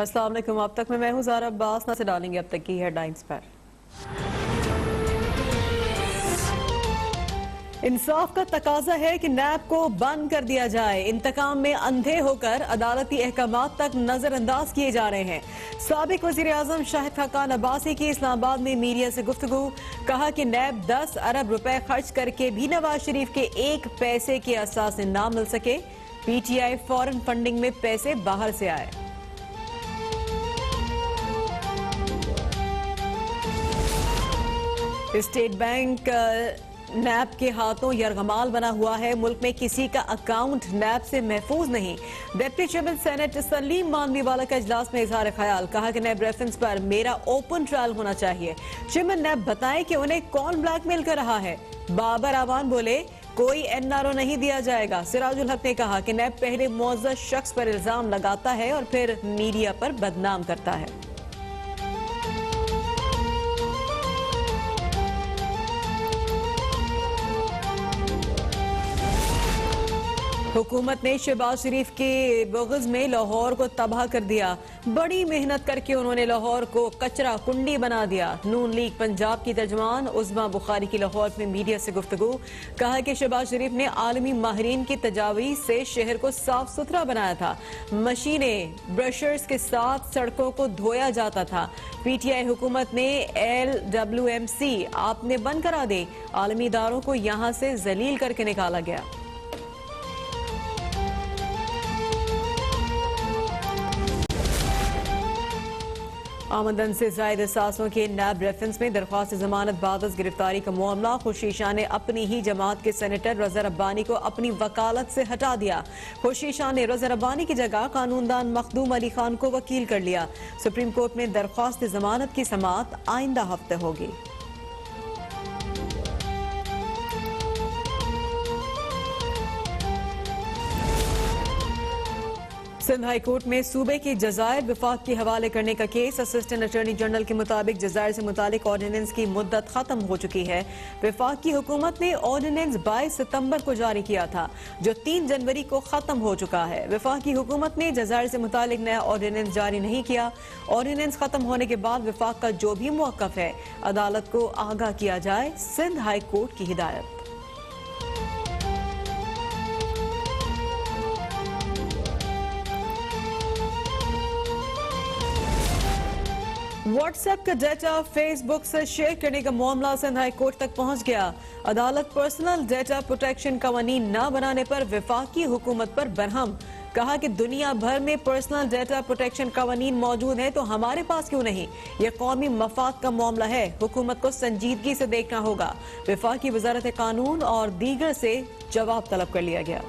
अस्सलाम वालेकुम। अब तक मैं हूं ज़ारा अब्बास। नजर डालेंगे अब तक की हेडलाइंस पर। इंसाफ का तकाजा है कि नैब को बंद कर दिया जाए। इंतकाम में अंधे होकर अदालती अहकामात तक नजरअंदाज किए जा रहे हैं। साबिक वजीर आजम शाहिद खाकान अब्बासी की इस्लामाबाद में मीडिया से गुफ्तगू। कहा कि नैब 10 अरब रुपए खर्च करके भी नवाज शरीफ के एक पैसे के असासे ना मिल सके। पीटीआई फॉरेन फंडिंग में पैसे बाहर से आए। स्टेट बैंक नैब के हाथों यरगमाल बना हुआ है। मुल्क में किसी का अकाउंट नैब से महफूज नहीं। Deputy chairman senate Salim Mandviwalla का इजलास में इजहार ख्याल। कहा कि नैब रेफरेंस पर मेरा ओपन ट्रायल होना चाहिए। चेयरमैन नैब बताएं कि उन्हें कौन ब्लैकमेल कर रहा है। बाबर आवान बोले कोई एनआरओ नहीं दिया जाएगा। सिराजुल हक ने कहा कि नैब पहले मुअज़्ज़ज़ शख्स पर इल्जाम लगाता है और फिर मीडिया पर बदनाम करता है। हुकूमत ने शहबाज शरीफ के बग़ज़ में लाहौर को तबाह कर दिया। बड़ी मेहनत करके उन्होंने लाहौर को कचरा कुंडी बना दिया। नून लीग पंजाब की तर्जमान उज़्मा बुखारी की लाहौर में मीडिया से गुफ्तगू। कहा कि शहबाज शरीफ ने आलमी माहिरीन की तजावीज़ से शहर को साफ सुथरा बनाया था। मशीनें ब्रशर्स के साथ सड़कों को धोया जाता था। पीटीआई हुकूमत ने LWMC आपने बंद करा दी। आलमी इदारों को यहाँ से जलील करके निकाला गया। आमदन से जायद असासों के नैब रेफरेंस में दरख्वास्त जमानत बादस गिरफ्तारी का मामला। खुशीशाह ने अपनी ही जमात के सेनेटर रज़ा रब्बानी को अपनी वकालत से हटा दिया। खुशीशाह ने रज़ा रब्बानी की जगह कानूनदान मखदूम अली खान को वकील कर लिया। सुप्रीम कोर्ट में दरख्वास्त जमानत की समाअत आइंदा हफ्ते होगी। सिंध हाई कोर्ट में सूबे की जजायर विफाक के हवाले करने का केस। असिस्टेंट अटॉर्नी जनरल के मुताबिक जजायर से मुतालिक ऑर्डिनेंस की मुद्दत खत्म हो चुकी है। विफाक की हुकूमत ने ऑर्डिनेंस 22 सितंबर को जारी किया था, जो 3 जनवरी को खत्म हो चुका है। विफाक की हुकूमत ने जजायर से मुतालिक नया ऑर्डिनेंस जारी नहीं किया। ऑर्डिनेंस खत्म होने के बाद विफाक का जो भी मौक़िफ़ है अदालत को आगाह किया जाए। सिंध हाई कोर्ट की हिदायत। व्हाट्सएप का डेटा फेसबुक से शेयर करने का मामला सिंध हाई कोर्ट तक पहुंच गया। अदालत पर्सनल डेटा प्रोटेक्शन कानून न बनाने पर वफाकी हुकूमत पर बरहम। कहा कि दुनिया भर में पर्सनल डेटा प्रोटेक्शन कानून मौजूद है तो हमारे पास क्यों नहीं। यह कौमी मफाद का मामला है, हुकूमत को संजीदगी से देखना होगा। वफाकी वजारत कानून और दीगर से जवाब तलब कर लिया गया।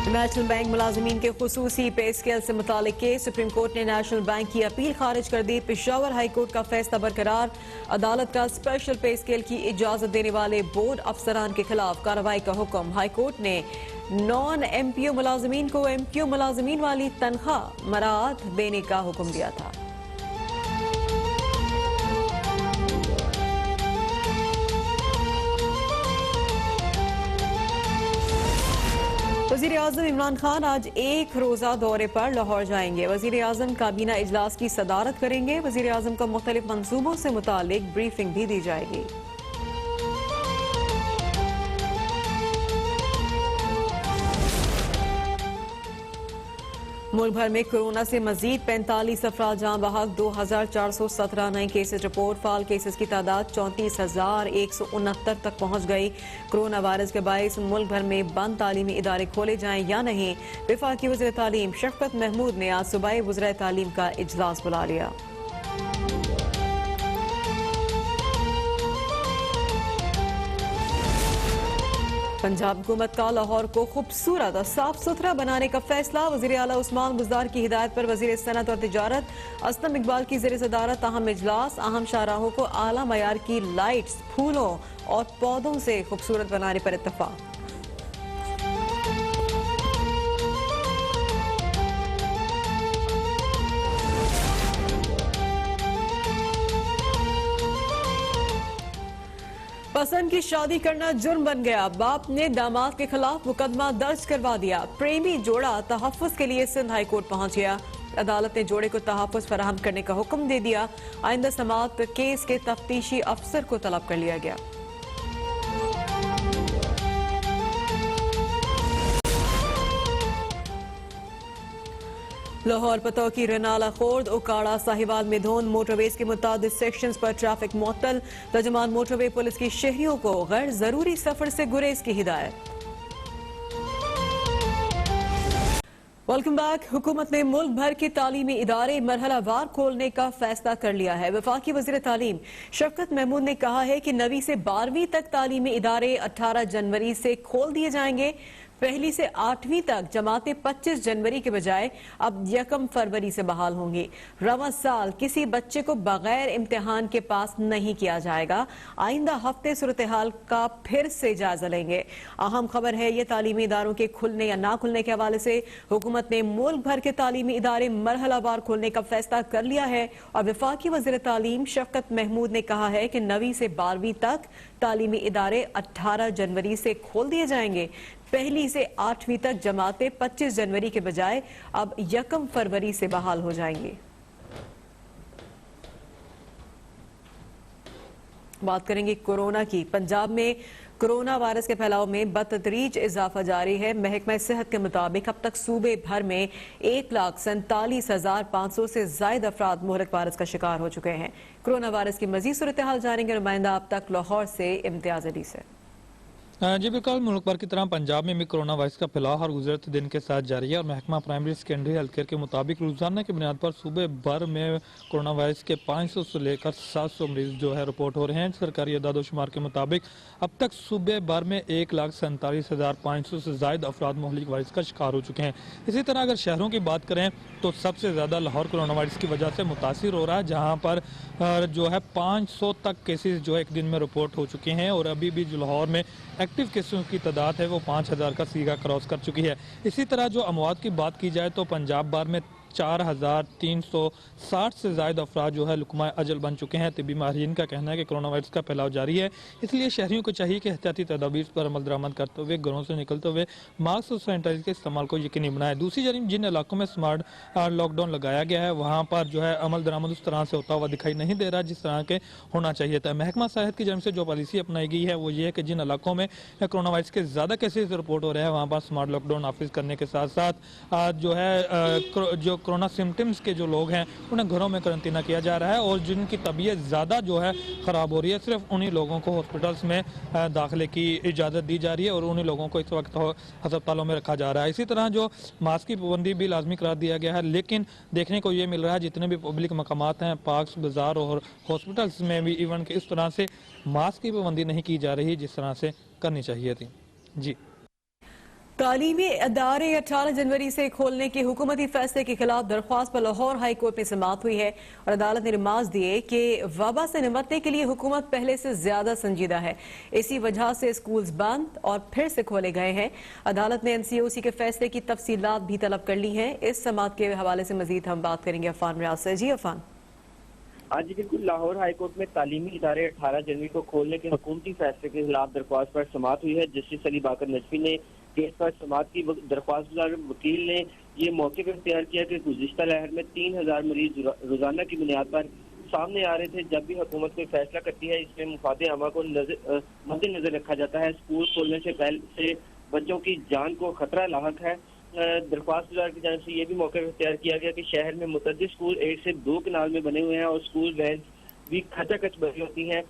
नेशनल बैंक मुलाजमीन के खुसूसी पे स्केल से मुतालिक केस। सुप्रीम कोर्ट ने नेशनल बैंक की अपील खारिज कर दी। पेशावर हाई कोर्ट का फैसला बरकरार। अदालत का स्पेशल पे स्केल की इजाजत देने वाले बोर्ड अफसरान के खिलाफ कार्रवाई का हुक्म। हाई कोर्ट ने नॉन MPO मुलाजमीन को MPO मुलाजमीन वाली तनख्वाह मराद देने का हुक्म दिया था। वज़ीर आज़म इमरान खान आज एक रोज़ा दौरे पर लाहौर जाएंगे। वज़ीर आज़म काबीना इजलास की सदारत करेंगे। वज़ीर आज़म को मुख्तलिफ मंसूबों से मुतालिक ब्रीफिंग भी दी जाएगी। मुल्क भर में कोरोना से मजीद 45 अफराद जाँ बहक। 2417 नए केसेज रिपोर्ट। फाल केसेज की तादाद 34,169 तक पहुँच गई। कोरोना वायरस के बायस मुल्क भर में बंद तालीमी इदारे खोले जाएं या नहीं। वफाकी वज़ीर तालीम शफ़क़त महमूद ने आज सूबाई वज़ीर तालीम का इजलास बुला लिया। पंजाब हुकूमत का लाहौर को खूबसूरत और साफ सुथरा बनाने का फैसला। वज़ीर आला उस्मान बुज़दार की हिदायत पर वज़ीर सनअत और तिजारत असलम इकबाल की ज़ेर सदारत अहम इजलास। अहम शाहराहों को आला मयार की लाइट्स, फूलों और पौधों से खूबसूरत बनाने पर इत्तफाक। पसंद की शादी करना जुर्म बन गया। बाप ने दामाद के खिलाफ मुकदमा दर्ज करवा दिया। प्रेमी जोड़ा तहफ्फुज के लिए सिंध हाई कोर्ट पहुंच गया। अदालत ने जोड़े को तहफ्फुज फराहम करने का हुक्म दे दिया। आइंदा समाअत केस के तफ्तीशी अफसर को तलब कर लिया गया। लाहौर पतौ की रनाला खोर्द उकाड़ा साहिवाल में धोन मोटरवेज के मुताबिक सेक्शंस पर ट्रैफिक मुअत्तल। तर्जुमान मोटरवे पुलिस की शहरियों को गैर जरूरी सफर से गुरेज की हिदायत। Welcome back. हुकूमत ने मुल्क भर के तालीमी इदारे मरहलावार खोलने का फैसला कर लिया है। वफाकी वज़ीर तालीम शफकत महमूद ने कहा है कि 9वीं से 12वीं तक तालीमी इदारे 18 जनवरी से खोल दिए जाएंगे। पहली से 8वीं तक जमातें 25 जनवरी के बजाय अब 1 फरवरी से बहाल होंगी। रवां साल किसी बच्चे को बगैर इम्तिहान के पास नहीं किया जाएगा। आइंदा हफ्ते सूरत हाल का फिर से जायजा लेंगे। अहम खबर है ये तालीमी इदारों के खुलने या ना खुलने के हवाले से हुकूमत ने मुल्क भर के तालीमी इदारे मरहलावार खोलने का फैसला कर लिया है। और वफाकी वज़ीर तालीम शफकत महमूद ने कहा है कि 9वीं से 12वीं तक तालीमी इदारे 18 जनवरी से खोल दिए जाएंगे। पहली से 8वीं तक जमातें 25 जनवरी के बजाय अब 1 फरवरी से बहाल हो जाएंगी। बात करेंगे कोरोना की। पंजाब में कोरोना वायरस के फैलाव में बतदरीज इजाफा जारी है। महकमा सेहत के मुताबिक अब तक सूबे भर में 1,47,500 से ज्यादा अफराद मुहलक वायरस का शिकार हो चुके हैं। कोरोना वायरस की मजीद सूरत हाल जानेंगे नुमाइंदा अब तक लाहौर से इम्तियाज अली से। जी बिल्कुल, मुल्क भर की तरह पंजाब में भी कोरोना वायरस का फैलाव हर गुजरते दिन के साथ जारी है। और महकमा प्राइमरी सेकेंडरी हेल्थ केयर के मुताबिक रोजाना की बुनियाद पर सूबे भर में कोरोना वायरस के 500 से लेकर 700 मरीज जो है रिपोर्ट हो रहे हैं। सरकारी अदाद-ओ-शुमार के मुताबिक अब तक सूबे भर में 1,47,500 से ज्यादा अफराद मुहलिक वायरस का शिकार हो चुके हैं। इसी तरह अगर शहरों की बात करें तो सबसे ज्यादा लाहौर कोरोना वायरस की वजह से मुतासिर हो रहा है, जहाँ पर जो है 500 तक केसेज जो एक दिन में रिपोर्ट हो चुके हैं। और अभी भी जो लाहौर में एक्टिव केसों की तादाद है वो 5,000 का सीगा क्रॉस कर चुकी है। इसी तरह जो अमवात की बात की जाए तो पंजाब भर में 4,360 से ज्यादा अफराद जो है लुकमा अजल बन चुके हैं। तिबी माहिरीन का कहना है कि कोरोना वायरस का फैलाव जारी है, इसलिए शहरियों को चाहिए कि एहतियाती तदाबीर पर अमल दरामद करते हुए घरों से निकलते हुए मास्क और सैनिटाइजर के इस्तेमाल को यकीनी बनाए। दूसरी जानब जिन इलाकों में स्मार्ट लॉकडाउन लगाया गया है वहाँ पर जो है अमल दरामद उस तरह से होता हुआ दिखाई नहीं दे रहा जिस तरह के होना चाहिए था। महकमा सेहत की जानब से जो पॉलिसी अपनाई गई है वो ये है कि जिन इलाकों में कोरोना वायरस के ज्यादा केसेज रिपोर्ट हो रहे हैं वहाँ पर स्मार्ट लॉकडाउन नाफिज करने के साथ साथ जो है जो कोरोना सिम्टम्स के जो लोग हैं उन्हें घरों में करंतना किया जा रहा है। और जिनकी तबीयत ज़्यादा जो है ख़राब हो रही है सिर्फ उन्हीं लोगों को हॉस्पिटल्स में दाखिले की इजाज़त दी जा रही है और उन्हीं लोगों को इस वक्त अस्पतालों में रखा जा रहा है। इसी तरह जो मास्क की पाबंदी भी लाजमी करार दिया गया है, लेकिन देखने को ये मिल रहा है जितने भी पब्लिक मकामात हैं, पार्क्स, बाजार और हॉस्पिटल्स में भी इवन के इस तरह से मास्क की पाबंदी नहीं की जा रही जिस तरह से करनी चाहिए थी। जी, तालीमी अदारे 18 जनवरी से खोलने के हुकूमती फैसले के खिलाफ दरख्वास्त पर लाहौर हाई कोर्ट में समाअत हुई है और अदालत ने रिमार्क दिए कि वबा से निपटने के लिए हुकूमत पहले से ज्यादा संजीदा है। इसी वजह से स्कूल्स बंद और फिर से खोले गए हैं। अदालत ने NCOC के फैसले की तफसीलात भी तलब कर ली हैं। इस समाअत के हवाले से मजीद हम बात करेंगे अफान रियाज से। जी अफान। आज बिल्कुल लाहौर हाईकोर्ट में तालीमी इदारे 18 जनवरी को खोलने के हुकूमती फैसले के खिलाफ दरख्वास्त पर समाअत हुई है। जस्टिस अली बाकर नजफी ने केस पर समाअत की दरख्वास्त वकील ने ये मौके पर इख्तियार किया कि गुज़िश्ता लहर में 3,000 मरीज रोजाना की बुनियाद पर सामने आ रहे थे। जब भी हुकूमत कोई फैसला करती है इसमें मुफादे आमा को मद्देनजर रखा जाता है। स्कूल खोलने से पहले से बच्चों की जान को खतरा लाहक है। दरख्वास्त की जानिब से ये भी मौके पर इख्तियार किया गया कि शहर में मुतअद्दिद स्कूल 1 से 2 कनाल में बने हुए हैं और स्कूल वैन भी खचाखच भरी होती हैं।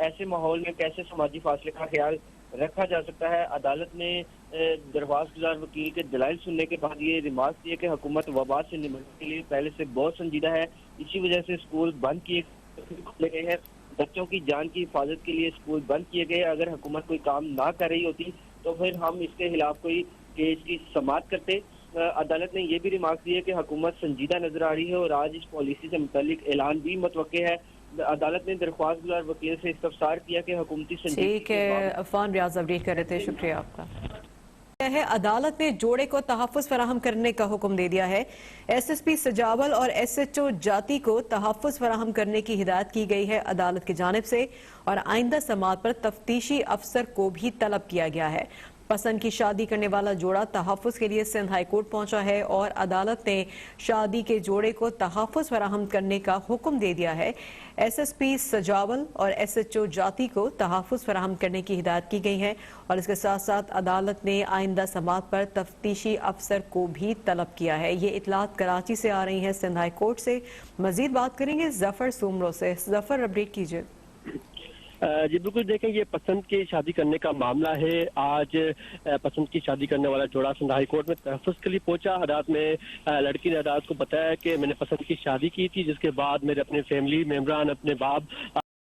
ऐसे माहौल में कैसे समाजी फासले का ख्याल रखा जा सकता है। अदालत ने दरख्वास्त वकील के दलाइल सुनने के बाद ये रिमार्क दिए कि हुकूमत वबा से निपटने के लिए पहले से बहुत संजीदा है। इसी वजह से स्कूल बंद किए गए हैं। बच्चों की जान की हिफाजत के लिए स्कूल बंद किए गए। अगर हुकूमत कोई काम ना कर रही होती तो फिर हम इसके खिलाफ कोई केस की समाअत करते। अदालत ने यह भी रिमार्क दिए कि हुकूमत संजीदा नजर आ रही है और आज इस पॉलिसी से मुतालिक ऐलान भी मुतवक्के है। अदालत ने दरख्वास्त वकील से इस्तफसार किया कि हुकूमती ठीक है अफान रियाज अपडेट कर रहे थे, शुक्रिया आपका। है। अदालत ने जोड़े को तहफ़्फ़ुज़ फराहम करने का हुक्म दे दिया है। SSP सजावल और SHO जाति को तहफ़्फ़ुज़ फराहम करने की हिदायत की गई है अदालत की जानिब से, और आइंदा समाअत पर तफ्तीशी अफसर को भी तलब किया गया है। पसंद की शादी करने वाला जोड़ा तहफ़्फ़ुज़ के लिए सिंध हाई कोर्ट पहुंचा है और अदालत ने शादी के जोड़े को तहफ़्फ़ुज़ फराहम करने का हुक्म दे दिया है। SSP सजावल और SHO जाति को तहफ़्फ़ुज़ फराहम करने की हिदायत की गई है और इसके साथ साथ अदालत ने आइंदा समाअत पर तफ्तीशी अफसर को भी तलब किया है। ये इतलात कराची से आ रही हैं, सिंध हाई कोर्ट से। मजीद बात करेंगे जफर सुमरो से। जफर, अपडेट कीजिए। जी बिल्कुल, देखें ये पसंद की शादी करने का मामला है। आज पसंद की शादी करने वाला जोड़ा सिंध हाई कोर्ट में तहफ़्फ़ुज़ के लिए पहुंचा। अदालत में लड़की ने अदालत को बताया कि मैंने पसंद की शादी की थी, जिसके बाद मेरे अपने फैमिली मेम्बरान, अपने बाप